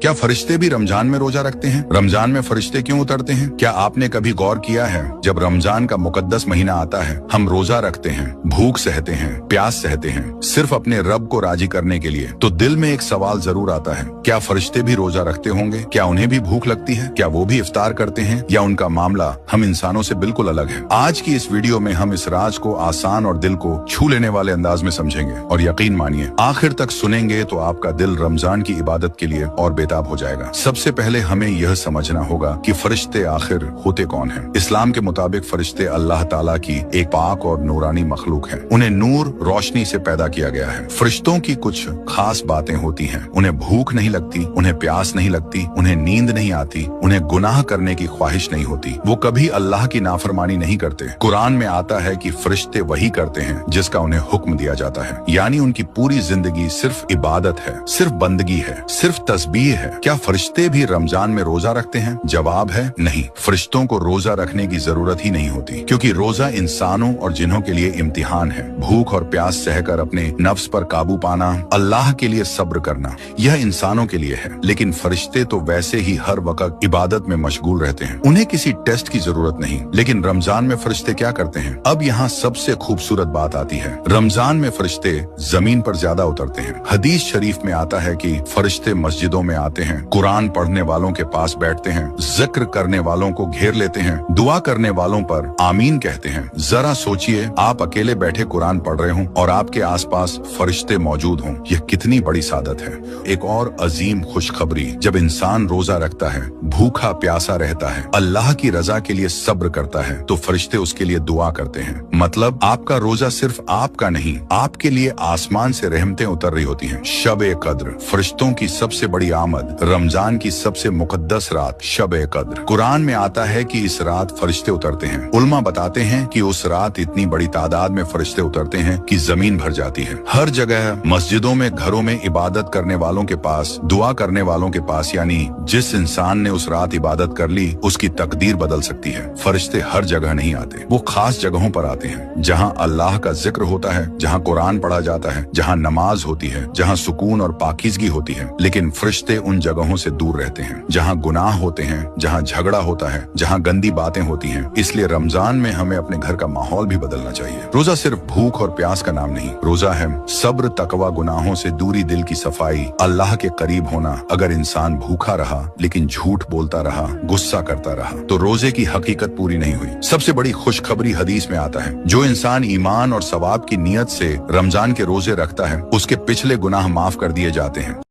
क्या फरिश्ते भी रमजान में रोजा रखते हैं? रमजान में फरिश्ते क्यों उतरते हैं? क्या आपने कभी गौर किया है, जब रमजान का मुकद्दस महीना आता है, हम रोजा रखते हैं, भूख सहते हैं, प्यास सहते हैं, सिर्फ अपने रब को राजी करने के लिए, तो दिल में एक सवाल जरूर आता है, क्या फरिश्ते भी रोजा रखते होंगे? क्या उन्हें भी भूख लगती है? क्या वो भी इफ्तार करते हैं? या उनका मामला हम इंसानों से बिल्कुल अलग है? आज की इस वीडियो में हम इस राज को आसान और दिल को छू लेने वाले अंदाज में समझेंगे, और यकीन मानिए आखिर तक सुनेंगे तो आपका दिल रमजान की इबादत के लिए और बेताब हो जाएगा। सबसे पहले हमें यह समझना होगा कि फरिश्ते आखिर होते कौन हैं। इस्लाम के मुताबिक फरिश्ते अल्लाह ताला की एक पाक और नूरानी मखलूक है। उन्हें नूर रोशनी से पैदा किया गया है। फरिश्तों की कुछ खास बातें होती हैं। उन्हें भूख नहीं लगती, उन्हें प्यास नहीं लगती, उन्हें नींद नहीं आती, उन्हें गुनाह करने की ख्वाहिश नहीं होती, वो कभी अल्लाह की नाफरमानी नहीं करते। कुरान में आता है कि फरिश्ते वही करते हैं जिसका उन्हें हुक्म दिया जाता है, यानी उनकी पूरी जिंदगी सिर्फ इबादत है, सिर्फ बंदगी है, सिर्फ तस्बीह है। क्या फरिश्ते भी रमजान में रोजा रखते हैं? जवाब है नहीं। फरिश्तों को रोजा रखने की जरूरत ही नहीं होती, क्योंकि रोजा इंसानों और जिन्हों के लिए इम्तिहान है। भूख और प्यास सहकर अपने नफ्स पर काबू पाना, अल्लाह के लिए सब्र करना, यह इंसानों के लिए है। लेकिन फरिश्ते तो वैसे ही हर वक्त इबादत में मशगूल रहते हैं, उन्हें किसी टेस्ट की जरूरत नहीं। लेकिन रमजान में फरिश्ते क्या करते हैं? अब यहाँ सबसे खूबसूरत बात आती है। रमजान में फरिश्ते जमीन पर ज्यादा उतरते हैं। हदीस शरीफ में आता है कि फरिश्ते मस्जिदों में आते हैं, कुरान पढ़ने वालों के पास बैठते हैं, जिक्र करने वालों को घेर लेते हैं, दुआ करने वालों पर आमीन कहते हैं। जरा सोचिए, आप अकेले बैठे कुरान पढ़ रहे हों और आपके आसपास फरिश्ते मौजूद हों, यह कितनी बड़ी सादत है। एक और अजीम खुशखबरी, जब इंसान रोजा रखता है, भूखा प्यासा रहता है, अल्लाह की रजा के लिए सब्र करता है, तो फरिश्ते उसके लिए दुआ करते हैं। मतलब आपका रोजा सिर्फ आपका नहीं, आपके लिए आसमान से रहमतें उतर रही होती हैं। शब-ए कद्र, फरिश्तों की सबसे बड़ी आमद, रमजान की सबसे मुकद्दस रात शब-ए कद्र। कुरान में आता है कि इस रात फरिश्ते उतरते हैं। उलमा बताते हैं कि उस रात इतनी बड़ी तादाद में फरिश्ते उतरते हैं कि जमीन भर जाती है। हर जगह, मस्जिदों में, घरों में, इबादत करने वालों के पास, दुआ करने वालों के पास, यानी जिस इंसान ने उस रात इबादत कर ली, उसकी तकदीर बदल सकती है। फरिश्ते हर जगह नहीं आते, वो खास जगहों पर आते हैं, जहाँ अल्लाह का जिक्र होता है, जहाँ कुरान पढ़ा जाता है, जहाँ नमाज होती है, जहाँ सुकून और पाकीज़गी होती है। लेकिन फरिश्ते उन जगहों से दूर रहते हैं जहाँ गुनाह होते हैं, जहाँ झगड़ा होता है, जहाँ गंदी बातें होती हैं। इसलिए रमजान में हमें अपने घर का माहौल भी बदलना चाहिए। रोजा सिर्फ भूख और प्यास का नाम नहीं, रोजा है सब्र, तकवा, गुनाहों से दूरी, दिल की सफाई, अल्लाह के करीब होना। अगर इंसान भूखा रहा लेकिन झूठ बोलता रहा, गुस्सा करता रहा, तो रोजे की हकीकत पूरी नहीं हुई। सबसे बड़ी खुशखबरी हदीस में आता है, जो इंसान ईमान और सवाब की नीयत से रमजान के रोजे रखता है, उसके पिछले गुनाह माफ कर दिए जाते हैं।